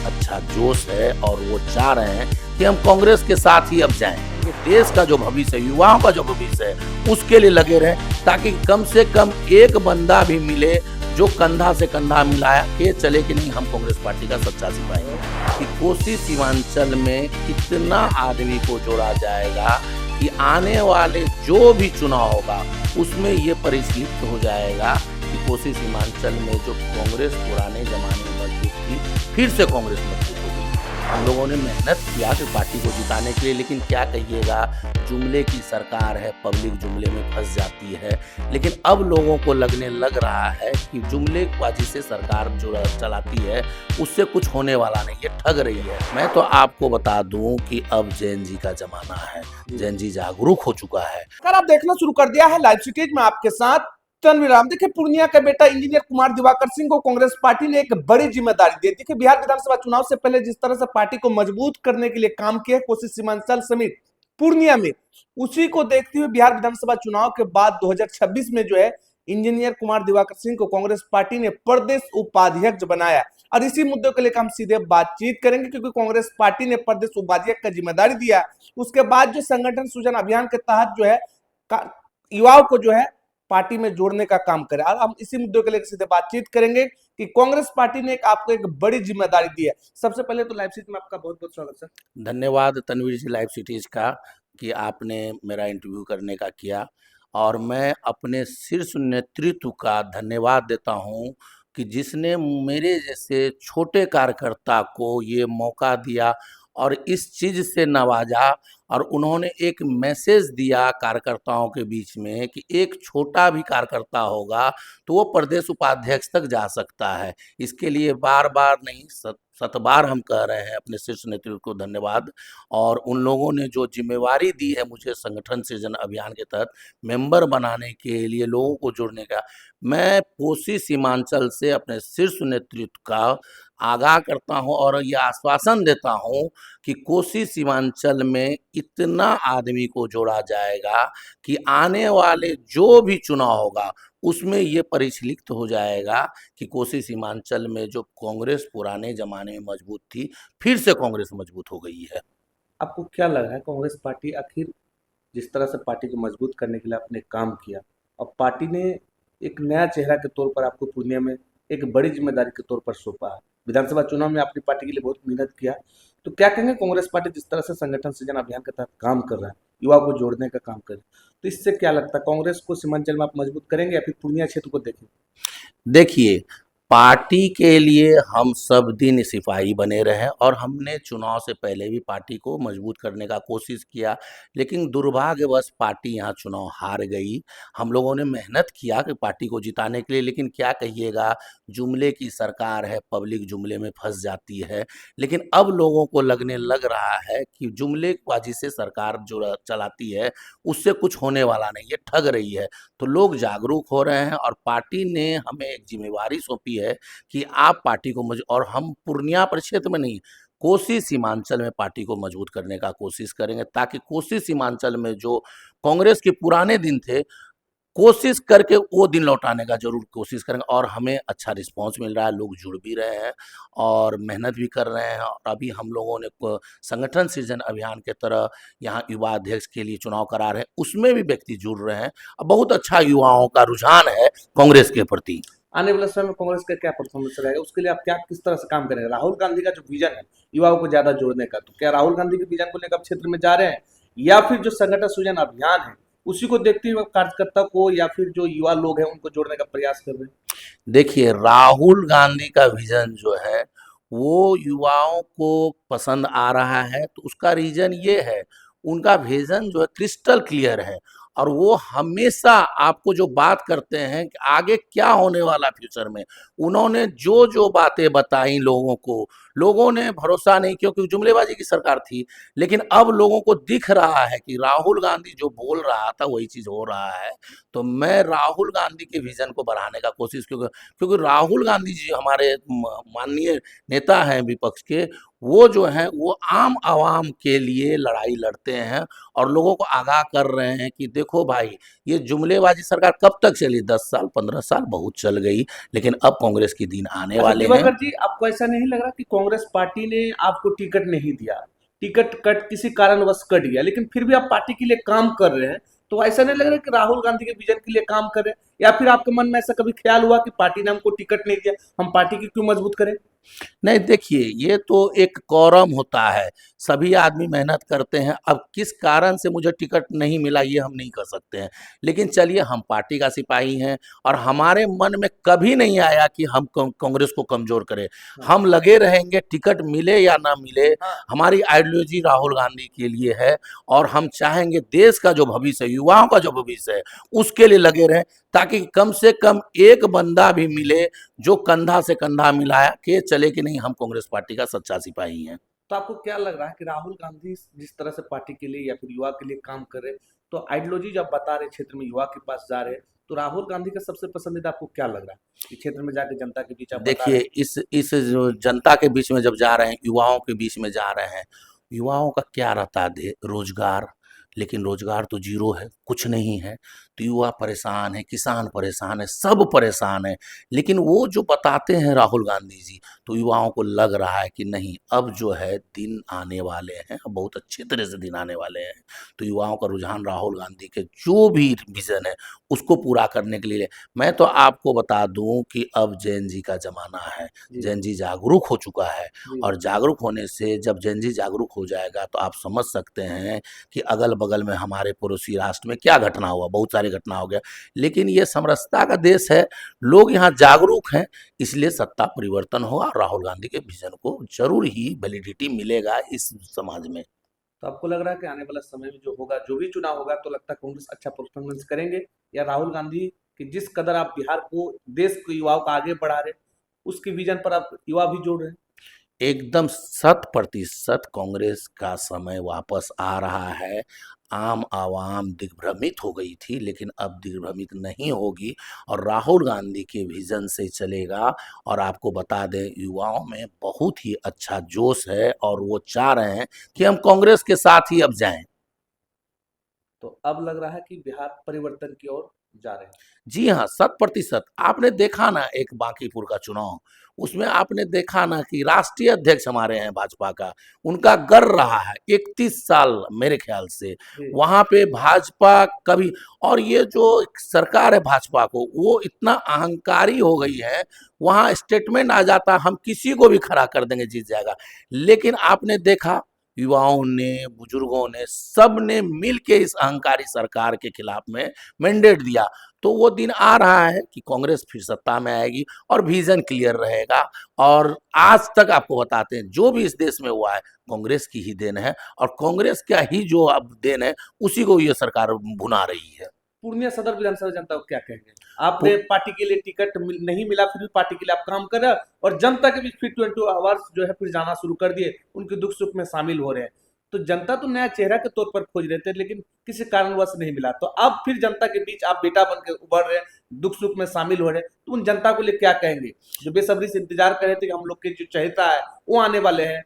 अच्छा जोश है और वो चाह रहे हैं कि हम कांग्रेस के साथ ही अब जाएं। ये देश का जो भविष्य है, युवाओं का जो भविष्य है, उसके लिए लगे रहें, ताकि कम से कम एक बंदा भी मिले जो कंधा से कंधा मिलाया के चले कि नहीं, हम कांग्रेस पार्टी का सच्चा सिपाही हैं। कि कोसी सीमांचल में इतना आदमी को जोड़ा जाएगा कि आने वाले जो भी चुनाव होगा उसमें ये परिष्कृत हो जाएगा कि कोसी सीमांचल में जो कांग्रेस पुराने जमाने में मजबूत थी, फिर से कांग्रेस मजबूत हो गई। हम लोगों ने मेहनत किया कि पार्टी को जिताने के लिए, लेकिन क्या कहिएगा, जुमले की सरकार है, पब्लिक जुमले में फंस जाती है। लेकिन अब लोगों को लगने लग रहा है कि जुमलेबाजी से सरकार जो चलाती है उससे कुछ होने वाला नहीं, ये ठग रही है। मैं तो आपको बता दूं कि अब जैन जी का जमाना है, जैन जी जागरूक हो चुका है। अगर आप देखना शुरू कर दिया है लाइव सिटीज में आपके साथ तनवीर राम। देखिए, पूर्णिया का बेटा इंजीनियर कुमार दिवाकर सिंह को कांग्रेस पार्टी ने एक बड़ी जिम्मेदारी दी। देखिए, बिहार विधानसभा चुनाव से पहले जिस तरह से पार्टी को मजबूत करने के लिए काम किया कोसी सीमांचल समेत पूर्णिया में, उसी को देखते हुए बिहार विधानसभा चुनाव के बाद 2026 में जो है इंजीनियर कुमार दिवाकर सिंह को कांग्रेस पार्टी ने प्रदेश उपाध्यक्ष बनाया। और इसी मुद्दे को लेकर हम सीधे बातचीत करेंगे, क्योंकि कांग्रेस पार्टी ने प्रदेश उपाध्यक्ष का जिम्मेदारी दिया। उसके बाद जो संगठन सृजन अभियान के तहत जो है युवाओं को जो है पार्टी में जोड़ने का काम करे। और हम इसी मुद्दे को लेकर सीधे बातचीत करेंगे कि कांग्रेस पार्टी ने आपको एक बड़ी जिम्मेदारी दी है। सबसे पहले तो लाइव सिटी में आपका बहुत बहुत स्वागत सर। धन्यवाद तनवीर जी लाइव सिटीज का कि आपने मेरा इंटरव्यू करने का किया, और मैं अपने शीर्ष नेतृत्व का धन्यवाद देता हूं कि जिसने मेरे जैसे छोटे कार्यकर्ता को ये मौका दिया और इस चीज़ से नवाजा, और उन्होंने एक मैसेज दिया कार्यकर्ताओं के बीच में कि एक छोटा भी कार्यकर्ता होगा तो वो प्रदेश उपाध्यक्ष तक जा सकता है। इसके लिए बार बार नहीं, शतबार हम कह रहे हैं अपने शीर्ष नेतृत्व को धन्यवाद। और उन लोगों ने जो जिम्मेवारी दी है मुझे संगठन सृजन अभियान के तहत मेंबर बनाने के लिए, लोगों को जोड़ने का, मैं कोसी सीमांचल से अपने शीर्ष नेतृत्व का आगाह करता हूं और यह आश्वासन देता हूं कि कोसी सीमांचल में इतना आदमी को जोड़ा जाएगा कि आने वाले जो भी चुनाव होगा उसमें ये परिष्कृत हो जाएगा कि कोसी सीमांचल में जो कांग्रेस पुराने जमाने में मजबूत थी, फिर से कांग्रेस मजबूत हो गई है। आपको क्या लग रहा है, कांग्रेस पार्टी आखिर जिस तरह से पार्टी को मजबूत करने के लिए आपने काम किया और पार्टी ने एक नया चेहरा के तौर पर आपको पूर्णिया में एक बड़ी जिम्मेदारी के तौर पर सौंपा है, विधानसभा चुनाव में आपने पार्टी के लिए बहुत मेहनत किया, तो क्या कहेंगे कांग्रेस पार्टी जिस तरह से संगठन सृजन अभियान के तहत काम कर रहा है, युवा को जोड़ने का काम कर रहा है, तो इससे क्या लगता है कांग्रेस को सीमांचल में आप मजबूत करेंगे या फिर पूर्णिया क्षेत्र को देखेंगे? देखिए, पार्टी के लिए हम सब दिन सिपाही बने रहे और हमने चुनाव से पहले भी पार्टी को मजबूत करने का कोशिश किया, लेकिन दुर्भाग्यवश पार्टी यहाँ चुनाव हार गई। हम लोगों ने मेहनत किया कि पार्टी को जिताने के लिए, लेकिन क्या कहिएगा, जुमले की सरकार है, पब्लिक जुमले में फंस जाती है। लेकिन अब लोगों को लगने लग रहा है कि जुमलेबाजी से सरकार जो चलाती है उससे कुछ होने वाला नहीं, ये ठग रही है। तो लोग जागरूक हो रहे हैं और पार्टी ने हमें एक जिम्मेवारी सौंपी है कि आप पार्टी को और हम पूर्णिया परिक्षेत्र में नहीं, कोसी सीमांचल में पार्टी को मजबूत करने का कोशिश करेंगे, ताकि कोसी सीमांचल में जो कांग्रेस के पुराने दिन थे, कोशिश करके वो दिन लौटाने का जरूर कोशिश करेंगे। और हमें अच्छा रिस्पांस मिल रहा है, लोग जुड़ भी रहे हैं और मेहनत भी कर रहे हैं। और अभी हम लोगों ने संगठन सृजन अभियान के तरह यहाँ युवा अध्यक्ष के लिए चुनाव करा रहे हैं, उसमें भी व्यक्ति जुड़ रहे हैं। बहुत अच्छा युवाओं का रुझान है कांग्रेस के प्रति। आने वाले समय में कांग्रेस का क्या परफॉर्मेंस रहेगा, उसके लिए आप क्या किस तरह से काम करेंगे? राहुल गांधी का जो विजन है युवाओं को ज्यादा जोड़ने का, तो क्या राहुल गांधी के विजन को लेकर क्षेत्र में जा रहे हैं, या फिर जो संगठन सृजन अभियान है उसी को देखते हुए कार्यकर्ता को या फिर जो युवा लोग हैं उनको जोड़ने का प्रयास कर रहे हैं? देखिए, राहुल गांधी का विजन जो है वो युवाओं को पसंद आ रहा है, तो उसका रीजन ये है, उनका विजन जो है क्रिस्टल क्लियर है। और वो हमेशा आपको जो बात करते हैं कि आगे क्या होने वाला फ्यूचर में, उन्होंने जो जो बातें बताई लोगों को, लोगों ने भरोसा नहीं, क्योंकि जुमलेबाजी की सरकार थी। लेकिन अब लोगों को दिख रहा है कि राहुल गांधी जो बोल रहा था वही चीज़ हो रहा है। तो मैं राहुल गांधी के विजन को बढ़ाने का कोशिश, क्योंकि राहुल गांधी जी हमारे माननीय नेता हैं विपक्ष के, वो जो हैं वो आम आवाम के लिए लड़ाई लड़ते हैं और लोगों को आगाह कर रहे हैं कि देखो भाई, ये जुमलेबाजी सरकार कब तक चली, 10 साल 15 साल बहुत चल गई, लेकिन अब कांग्रेस के दिन आने वाले हैं। दिवाकर जी, आपको ऐसा नहीं लग रहा कि कांग्रेस पार्टी ने आपको टिकट नहीं दिया, टिकट कट किसी कारणवश कट गया, लेकिन फिर भी आप पार्टी के लिए काम कर रहे हैं, तो ऐसा नहीं लग रहा कि राहुल गांधी के विजन के लिए काम कर रहे हैं? या फिर आपके मन में ऐसा कभी ख्याल हुआ कि पार्टी ने हमको टिकट नहीं दिया, हम पार्टी की क्यों मजबूत करें? नहीं, देखिए, ये तो एक कौरम होता है, सभी आदमी मेहनत करते हैं। अब किस कारण से मुझे टिकट नहीं मिला ये हम नहीं कर सकते हैं, लेकिन चलिए, हम पार्टी का सिपाही हैं और हमारे मन में कभी नहीं आया कि हम कांग्रेस को कमज़ोर करें। हम लगे रहेंगे, टिकट मिले या ना मिले, हाँ, हमारी आइडियोलॉजी राहुल गांधी के लिए है और हम चाहेंगे देश का जो भविष्य है, युवाओं का जो भविष्य है, उसके लिए लगे रहें, ताकि कम से कम एक बंदा भी मिले जो कंधा से कंधा मिला के चले कि नहीं, हम कांग्रेस पार्टी का सच्चा सिपाही हैं। तो आपको क्या लग रहा है कि राहुल गांधी जिस तरह से पार्टी के लिए या फिर युवा के लिए काम कर रहे हैं, तो आइडियोलॉजी जब बता रहे क्षेत्र में युवा के पास जा रहे हैं, तो राहुल गांधी का सबसे पसंदीदा आपको क्या लग रहा है कि क्षेत्र में जाके जनता के बीच आप बता रहे देखिए, हैं? इस जो जनता के बीच में जब जा रहे हैं, युवाओं के बीच में जा रहे हैं, युवाओं का क्या रहता है? रोजगार, लेकिन रोजगार तो जीरो है, कुछ नहीं है। तो युवा परेशान है, किसान परेशान है, सब परेशान है। लेकिन वो जो बताते हैं राहुल गांधी जी, तो युवाओं को लग रहा है कि नहीं, अब जो है दिन आने वाले हैं, अब बहुत अच्छे तरह से दिन आने वाले हैं। तो युवाओं का रुझान राहुल गांधी के जो भी विजन है उसको पूरा करने के लिए। मैं तो आपको बता दूं कि अब जैन जी का जमाना है, जी, जैन जी जागरूक हो चुका है जी, और जागरूक होने से जब जैन जी जागरूक हो जाएगा तो आप समझ सकते हैं कि अगल बगल में हमारे पड़ोसी राष्ट्र में क्या घटना हुआ, बहुत सारी घटना हो गया। लेकिन ये समरसता का देश है, लोग यहाँ जागरूक हैं, इसलिए सत्ता परिवर्तन होगा और राहुल गांधी के विजन को जरूर ही वैलिडिटी मिलेगा इस समाज में। तो आपको लग रहा है कि आने वाला समय में जो होगा, जो भी चुनाव होगा, तो लगता है कांग्रेस अच्छा परफॉर्मेंस करेंगे, या राहुल गांधी की जिस कदर आप बिहार को, देश को, युवाओं को आगे बढ़ा रहे हैं, उसके विजन पर आप युवा भी जोड़ रहे हैं? एकदम 100% कांग्रेस का समय वापस आ रहा है। आम आवाम दिग्भ्रमित हो गई थी, लेकिन अब दिग्भ्रमित नहीं होगी और राहुल गांधी के विजन से चलेगा। और आपको बता दें, युवाओं में बहुत ही अच्छा जोश है और वो चाह रहे हैं कि हम कांग्रेस के साथ ही अब जाएं। तो अब लग रहा है कि बिहार परिवर्तन की ओर जा रहे हैं। जी हाँ, 100%। आपने देखा ना एक बांकीपुर का चुनाव, उसमें आपने देखा ना कि राष्ट्रीय अध्यक्ष हमारे हैं भाजपा का, उनका गढ़ रहा है 31 साल मेरे ख्याल से। जी, वहाँ पे भाजपा कभी, और ये जो सरकार है भाजपा को, वो इतना अहंकारी हो गई है, वहाँ स्टेटमेंट आ जाता, हम किसी को भी खड़ा कर देंगे, जीत जाएगा। लेकिन आपने देखा, युवाओं ने, बुजुर्गों ने, सब ने मिल के इस अहंकारी सरकार के खिलाफ में मैंडेट दिया। तो वो दिन आ रहा है कि कांग्रेस फिर सत्ता में आएगी और विजन क्लियर रहेगा। और आज तक आपको बताते हैं, जो भी इस देश में हुआ है कांग्रेस की ही देन है और कांग्रेस का ही जो अब देन है, उसी को ये सरकार भुना रही है। पूर्णिया सदर विधानसभा जनता को क्या कहेंगे? आपने पार्टी के लिए टिकट नहीं मिला, फिर भी पार्टी के लिए आप काम कर रहे हैं और जनता के बीच फिर 24 आवर्स जो है फिर जाना शुरू कर दिए, उनके दुख सुख में शामिल हो रहे हैं। तो जनता तो नया चेहरा के तौर पर खोज रहे थे, लेकिन किसी कारणवश नहीं मिला, तो अब फिर जनता के बीच आप बेटा बन के उभर रहे हैं, दुख सुख में शामिल हो रहे हैं, तो उन जनता को लिए क्या कहेंगे जो बेसब्री से इंतजार कर रहे थे कि हम लोग के जो चहेता है वो आने वाले हैं?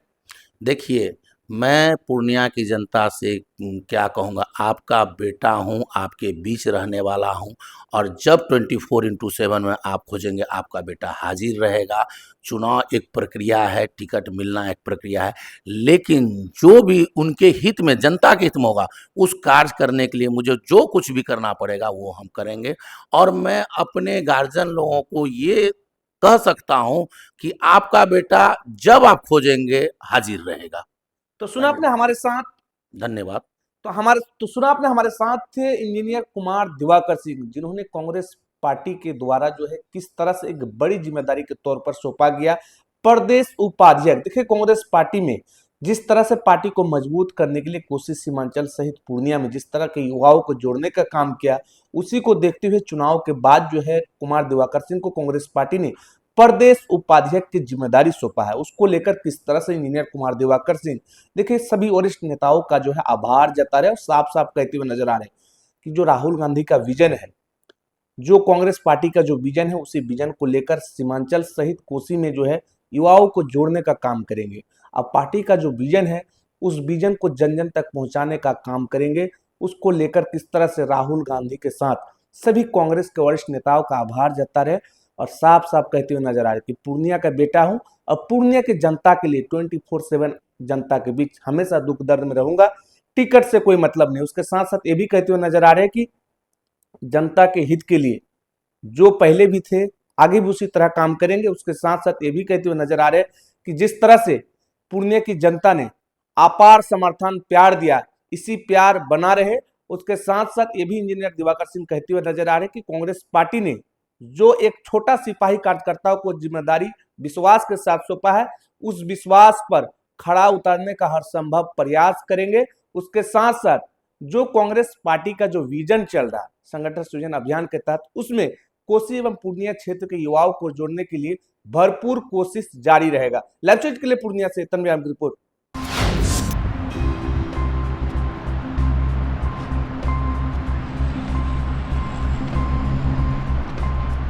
देखिए, मैं पूर्णिया की जनता से क्या कहूँगा, आपका बेटा हूँ, आपके बीच रहने वाला हूँ और जब 24x7 में आप खोजेंगे, आपका बेटा हाजिर रहेगा। चुनाव एक प्रक्रिया है, टिकट मिलना एक प्रक्रिया है, लेकिन जो भी उनके हित में, जनता के हित में होगा, उस कार्य करने के लिए मुझे जो कुछ भी करना पड़ेगा वो हम करेंगे। और मैं अपने गार्जियन लोगों को ये कह सकता हूँ कि आपका बेटा जब आप खोजेंगे हाजिर रहेगा। तो सुना आपने हमारे साथ धन्यवाद। तो सुना आपने हमारे साथ थे इंजीनियर कुमार दिवाकर सिंह, जिन्होंने कांग्रेस पार्टी के द्वारा जो है किस तरह से एक बड़ी जिम्मेदारी के तौर पर सौंपा गया प्रदेश उपाध्यक्ष। देखिए, कांग्रेस पार्टी में जिस तरह से पार्टी को मजबूत करने के लिए कोसी सीमांचल सहित पूर्णिया में जिस तरह के युवाओं को जोड़ने का काम किया, उसी को देखते हुए चुनाव के बाद जो है कुमार दिवाकर सिंह को कांग्रेस पार्टी ने प्रदेश उपाध्यक्ष की जिम्मेदारी सौंपा है। उसको लेकर किस तरह से इंजीनियर कुमार दिवाकर सिंह, देखिए, सभी वरिष्ठ नेताओं का जो है आभार जता रहे और साफ साफ कहते हुए नजर आ रहे हैं कि जो राहुल गांधी का विजन है, जो कांग्रेस पार्टी का जो विजन है, उसी विजन को लेकर सीमांचल सहित कोसी में जो है युवाओं को जोड़ने का काम करेंगे। अब पार्टी का जो विजन है, उस विजन को जन जन तक पहुंचाने का काम करेंगे। उसको लेकर किस तरह से राहुल गांधी के साथ सभी कांग्रेस के वरिष्ठ नेताओं का आभार जता रहे और साफ साफ कहते हुए नजर आ रहे हैं कि पूर्णिया का बेटा हूं और पूर्णिया की जनता के लिए 24/7 जनता के बीच हमेशा दुख दर्द में रहूंगा, टिकट से कोई मतलब नहीं। उसके साथ साथ ये भी कहते हुए नजर आ रहे हैं कि जनता के हित के लिए जो पहले भी थे आगे भी उसी तरह काम करेंगे। उसके साथ साथ ये भी कहते हुए नजर आ रहे हैं कि जिस तरह से पूर्णिया की जनता ने अपार समर्थन प्यार दिया, इसी प्यार बना रहे। उसके साथ साथ ये भी इंजीनियर दिवाकर सिंह कहते हुए नजर आ रहे हैं कि कांग्रेस पार्टी ने जो एक छोटा सिपाही कार्यकर्ताओं को जिम्मेदारी विश्वास के साथ सौंपा है, उस विश्वास पर खड़ा उतारने का हर संभव प्रयास करेंगे। उसके साथ साथ जो कांग्रेस पार्टी का जो विजन चल रहा है संगठन सृजन अभियान के तहत, उसमें कोसी एवं पूर्णिया क्षेत्र के युवाओं को जोड़ने के लिए भरपूर कोशिश जारी रहेगा। लाइव चैट के लिए पूर्णिया से तनवीर आलम की रिपोर्ट।